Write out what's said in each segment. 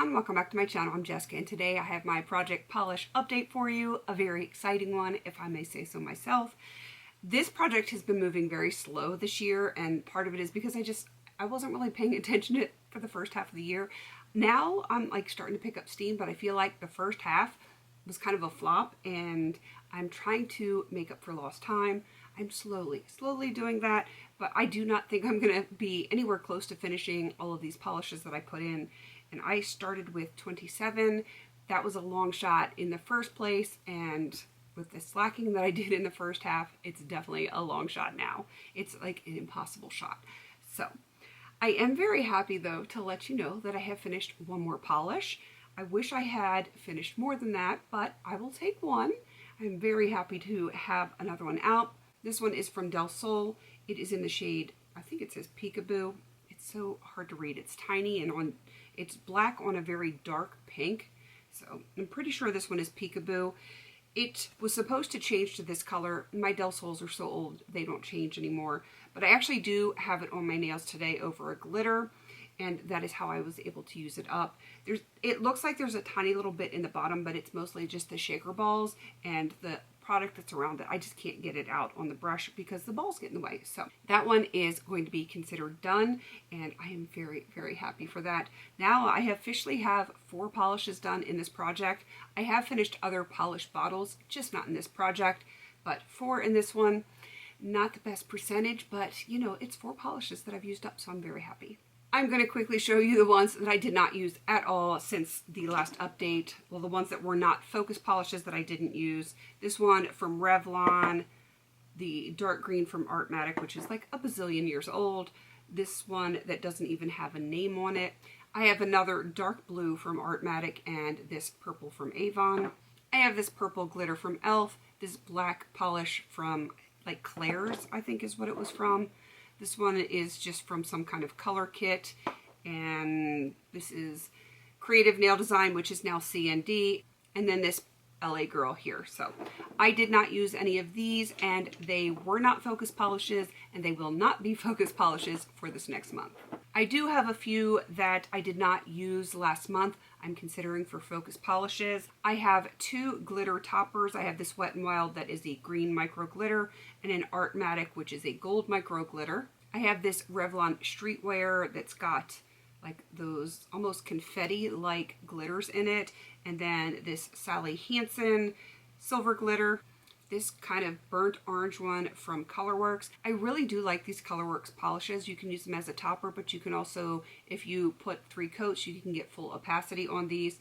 everyone, welcome back to my channel. I'm Jessica and today I have my project polish update for you, a very exciting one if I may say so myself. This project has been moving very slow this year, and part of it is because I wasn't really paying attention to it for the first half of the year. Now I'm like starting to pick up steam, but I feel like the first half was kind of a flop and I'm trying to make up for lost time. I'm slowly doing that, but I do not think I'm going to be anywhere close to finishing all of these polishes that I put in. And I started with 27. That was a long shot in the first place, and with the slacking that I did in the first half, it's definitely a long shot now. It's like an impossible shot. So I am very happy though to let you know that I have finished one more polish. I wish I had finished more than that, but I will take one. I'm very happy to have another one out. This one is from Del Sol. It is in the shade, I think it says Peekaboo. It's so hard to read. It's tiny and it's black on a very dark pink. So I'm pretty sure this one is Peekaboo. It was supposed to change to this color. My Del Sols are so old, they don't change anymore. But I actually do have it on my nails today over a glitter, and that is how I was able to use it up. It looks like there's a tiny little bit in the bottom, but it's mostly just the shaker balls and the product that's around it. I just can't get it out on the brush because the balls get in the way. So that one is going to be considered done, and I am very happy for that. Now I officially have 4 polishes done in this project. I have finished other polished bottles, just not in this project, but 4 in this one. Not the best percentage, but you know, it's 4 polishes that I've used up, so I'm very happy. I'm going to quickly show you the ones that I did not use at all since the last update. Well, the ones that were not focus polishes that I didn't use. This one from Revlon, the dark green from Artmatic, which is like a bazillion years old. This one that doesn't even have a name on it. I have another dark blue from Artmatic and this purple from Avon. I have this purple glitter from e.l.f., this black polish from like Claire's, I think is what it was from. This one is just from some kind of color kit, and this is Creative Nail Design, which is now C&D, and then this LA Girl here. So I did not use any of these, and they were not focus polishes, and they will not be focus polishes for this next month. I do have a few that I did not use last month. I'm considering for focus polishes. I have 2 glitter toppers. I have this Wet n Wild that is a green micro glitter and an Artmatic, which is a gold micro glitter. I have this Revlon streetwear that's got like those almost confetti-like glitters in it, and then this Sally Hansen silver glitter. This kind of burnt orange one from Colorworks. I really do like these Colorworks polishes. You can use them as a topper, but you can also, if you put 3 coats, you can get full opacity on these.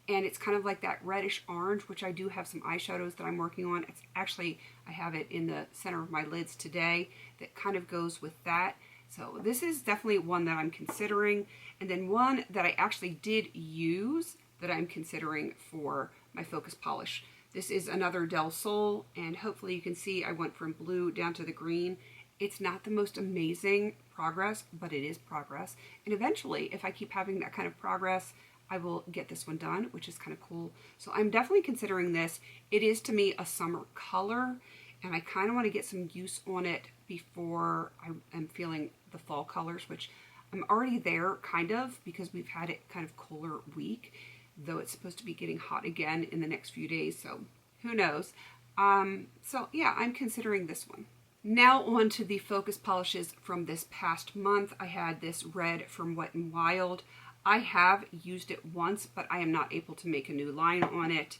And it's kind of like that reddish orange, which I do have some eyeshadows that I'm working on. It's actually, I have it in the center of my lids today that kind of goes with that. So this is definitely one that I'm considering. And then one that I actually did use that I'm considering for my focus polish. This is another Del Sol, and hopefully you can see I went from blue down to the green. It's not the most amazing progress, but it is progress. And eventually, if I keep having that kind of progress, I will get this one done, which is kind of cool. So I'm definitely considering this. It is to me a summer color, and I kind of want to get some use on it before I am feeling the fall colors, which I'm already there kind of because we've had it kind of cooler week, though it's supposed to be getting hot again in the next few days, so who knows. So yeah, I'm considering this one. Now on to the focus polishes from this past month. I had this red from Wet n Wild. I have used it once, but I am not able to make a new line on it.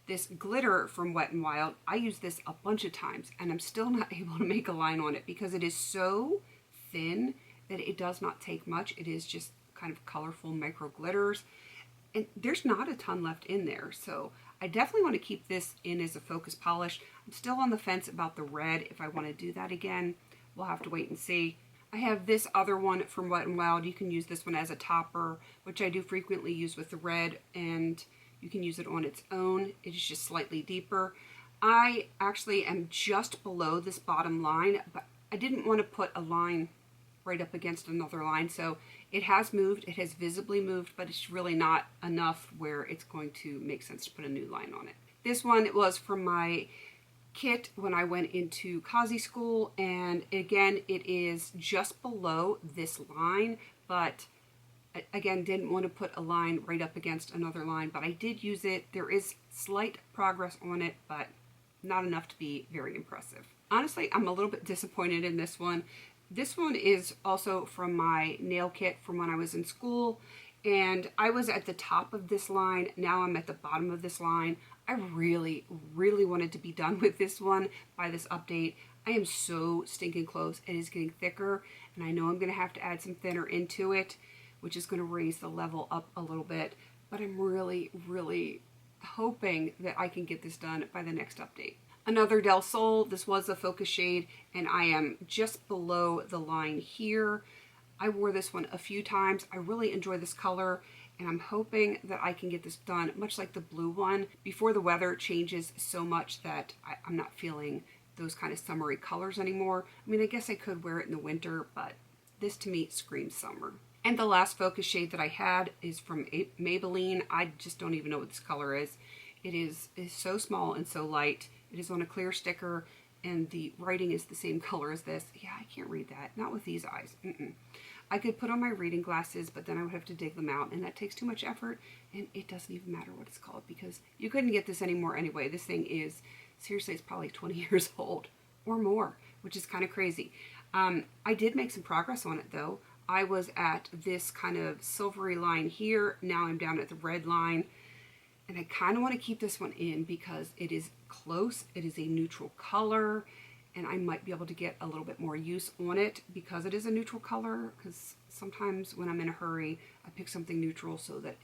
This glitter from Wet n Wild, I used this a bunch of times, and I'm still not able to make a line on it because it is so thin that it does not take much. It is just kind of colorful micro glitters. And there's not a ton left in there, so I definitely want to keep this in as a focus polish. I'm still on the fence about the red. If I want to do that again, we'll have to wait and see. I have this other one from Wet n Wild. You can use this one as a topper, which I do frequently use with the red, and you can use it on its own. It is just slightly deeper. I actually am just below this bottom line, but I didn't want to put a line right up against another line, so it has moved, it has visibly moved, but it's really not enough where it's going to make sense to put a new line on it. This one was from my kit when I went into Kazi school, and again, it is just below this line, but Again, didn't want to put a line right up against another line, but I did use it. There is slight progress on it, but not enough to be very impressive. Honestly, I'm a little bit disappointed in this one. This one is also from my nail kit from when I was in school, and I was at the top of this line. Now I'm at the bottom of this line. I really, really wanted to be done with this one by this update. I am so stinking close. It is getting thicker, and I know I'm going to have to add some thinner into it, which is going to raise the level up a little bit, but I'm really, really hoping that I can get this done by the next update. Another Del Sol. This was a focus shade, and I am just below the line here. I wore this one a few times. I really enjoy this color, and I'm hoping that I can get this done, much like the blue one, before the weather changes so much that I'm not feeling those kind of summery colors anymore. I mean, I guess I could wear it in the winter, but this to me screams summer. And the last focus shade that I had is from Maybelline. I just don't even know what this color is. It is so small and so light. It is on a clear sticker, and the writing is the same color as this. Yeah, I can't read that. Not with these eyes. I could put on my reading glasses, but then I would have to dig them out, and that takes too much effort, and it doesn't even matter what it's called, because you couldn't get this anymore anyway. This thing is, seriously, it's probably 20 years old or more, which is kind of crazy. I did make some progress on it, though. I was at this kind of silvery line here. Now I'm down at the red line. And I kind of want to keep this one in because it is close. It is a neutral color. And I might be able to get a little bit more use on it because it is a neutral color. Because sometimes when I'm in a hurry, I pick something neutral so that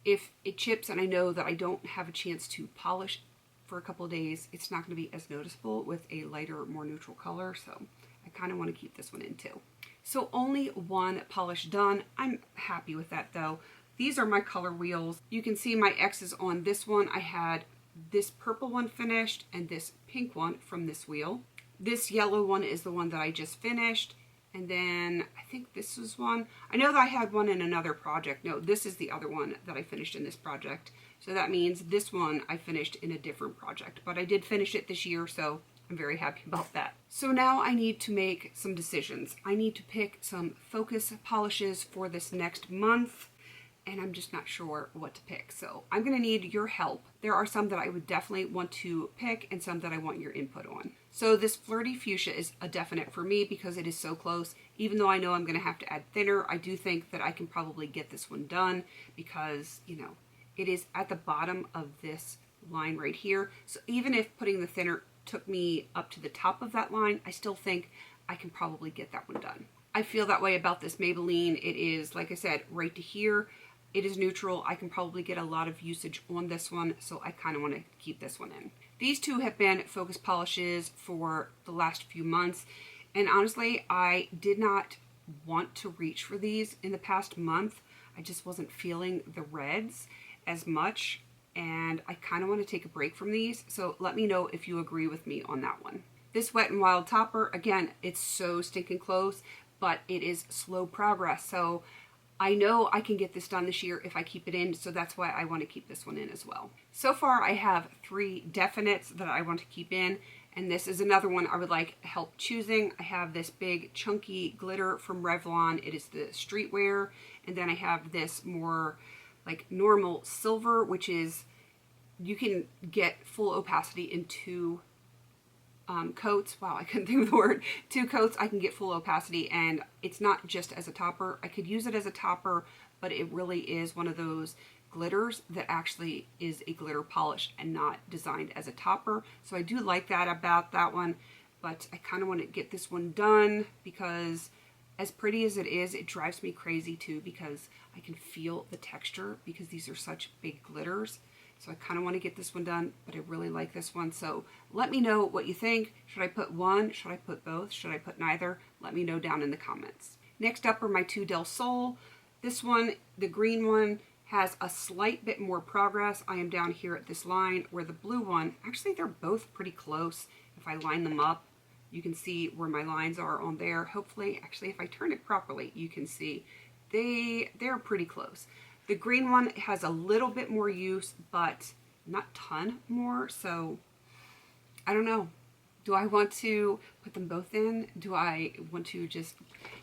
if it chips and I know that I don't have a chance to polish for a couple of days, it's not going to be as noticeable with a lighter, more neutral color. So I kind of want to keep this one in too. So only one polish done. I'm happy with that though. These are my color wheels. You can see my X's on this one. I had this purple one finished and this pink one from this wheel. This yellow one is the one that I just finished. And then I think this was one. I know that I had one in another project. No, this is the other one that I finished in this project. So that means this one I finished in a different project. But I did finish it this year, so I'm very happy about that. So now I need to make some decisions. I need to pick some focus polishes for this next month, and I'm just not sure what to pick. So I'm going to need your help. There are some that I would definitely want to pick and some that I want your input on. So this Flirty Fuschia is a definite for me because it is so close. Even though I know I'm going to have to add thinner, I do think that I can probably get this one done because, you know, it is at the bottom of this line right here. So even if putting the thinner took me up to the top of that line, I still think I can probably get that one done. I feel that way about this Maybelline. It is, like I said, right to here. It is neutral. I can probably get a lot of usage on this one, so I kind of want to keep this one in. These two have been focus polishes for the last few months, and honestly, I did not want to reach for these in the past month. I just wasn't feeling the reds as much, and I kind of want to take a break from these, so let me know if you agree with me on that one. This Wet n Wild topper, again, it's so stinking close, but it is slow progress, so I know I can get this done this year if I keep it in, so that's why I want to keep this one in as well. So far, I have 3 definites that I want to keep in, and this is another one I would like help choosing. I have this big chunky glitter from Revlon. It is the streetwear, and then I have this more like normal silver, which is, you can get full opacity in 2 coats. Wow, I couldn't think of the word. 2 coats, I can get full opacity, and it's not just as a topper. I could use it as a topper, but it really is one of those glitters that actually is a glitter polish and not designed as a topper. So I do like that about that one, but I kind of want to get this one done because as pretty as it is, it drives me crazy too because I can feel the texture because these are such big glitters. So I kind of want to get this one done, but I really like this one. So let me know what you think. Should I put one? Should I put both? Should I put neither? Let me know down in the comments. Next up are my 2 Del Sol. This one, the green one, has a slight bit more progress. I am down here at this line where the blue one, actually they're both pretty close. If I line them up, you can see where my lines are on there. Hopefully, actually if I turn it properly, you can see they're pretty close. The green one has a little bit more use, but not ton more, so I don't know. Do I want to put them both in? Do I want to just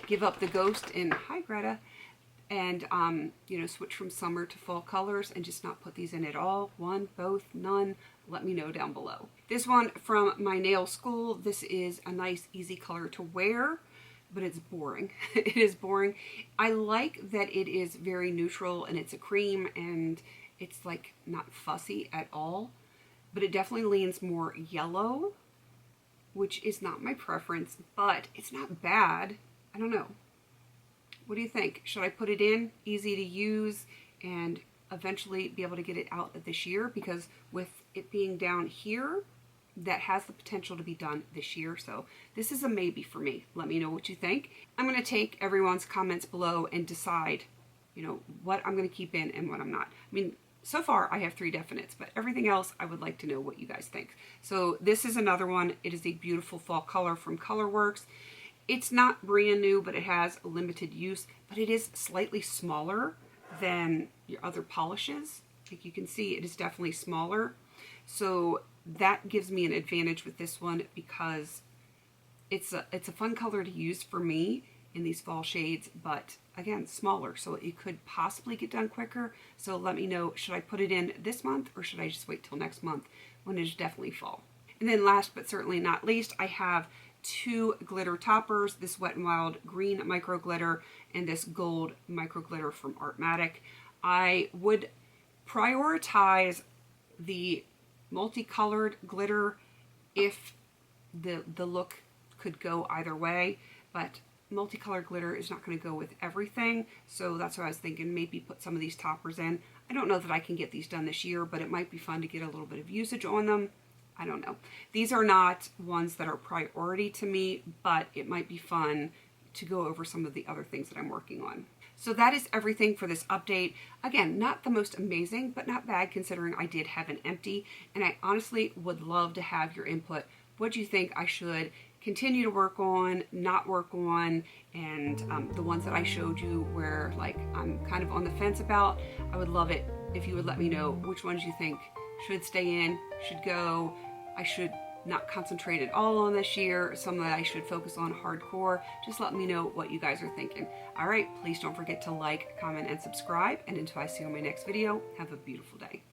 give up the ghost and, hi Greta, and you know, switch from summer to fall colors and just not put these in at all. One, both, none, let me know down below. This one from my nail school, this is a nice easy color to wear, but it's boring. It is boring. I like that it is very neutral and it's a cream and it's like not fussy at all, but it definitely leans more yellow, which is not my preference, but it's not bad. I don't know. What do you think? Should I put it in? Easy to use and eventually be able to get it out this year, because with it being down here, that has the potential to be done this year. So this is a maybe for me. Let me know what you think. I'm going to take everyone's comments below and decide, you know, what I'm going to keep in and what I'm not. I mean, so far I have 3 definites, but everything else I would like to know what you guys think. So this is another one. It is a beautiful fall color from Colorworks. It's not brand new, but it has a limited use, but it is slightly smaller than your other polishes. Like you can see, it is definitely smaller. So that gives me an advantage with this one because it's a fun color to use for me in these fall shades, but again, smaller. So it could possibly get done quicker. So let me know, should I put it in this month or should I just wait till next month when it's definitely fall? And then last but certainly not least, I have 2 glitter toppers, this Wet n Wild green micro glitter and this gold micro glitter from Artmatic. I would prioritize the multicolored glitter if the look could go either way, but multicolored glitter is not going to go with everything, so that's what I was thinking, maybe put some of these toppers in. I don't know that I can get these done this year, but it might be fun to get a little bit of usage on them. I don't know. These are not ones that are priority to me, but it might be fun to go over some of the other things that I'm working on. So that is everything for this update. Again, not the most amazing, but not bad considering I did have an empty, and I honestly would love to have your input. What do you think I should continue to work on, not work on, and the ones that I showed you where like I'm kind of on the fence about? I would love it if you would let me know which ones you think should stay in, should go, I should not concentrate at all on this year, some that I should focus on hardcore. Just let me know what you guys are thinking. All right, please don't forget to like, comment, and subscribe. And until I see you in my next video, have a beautiful day.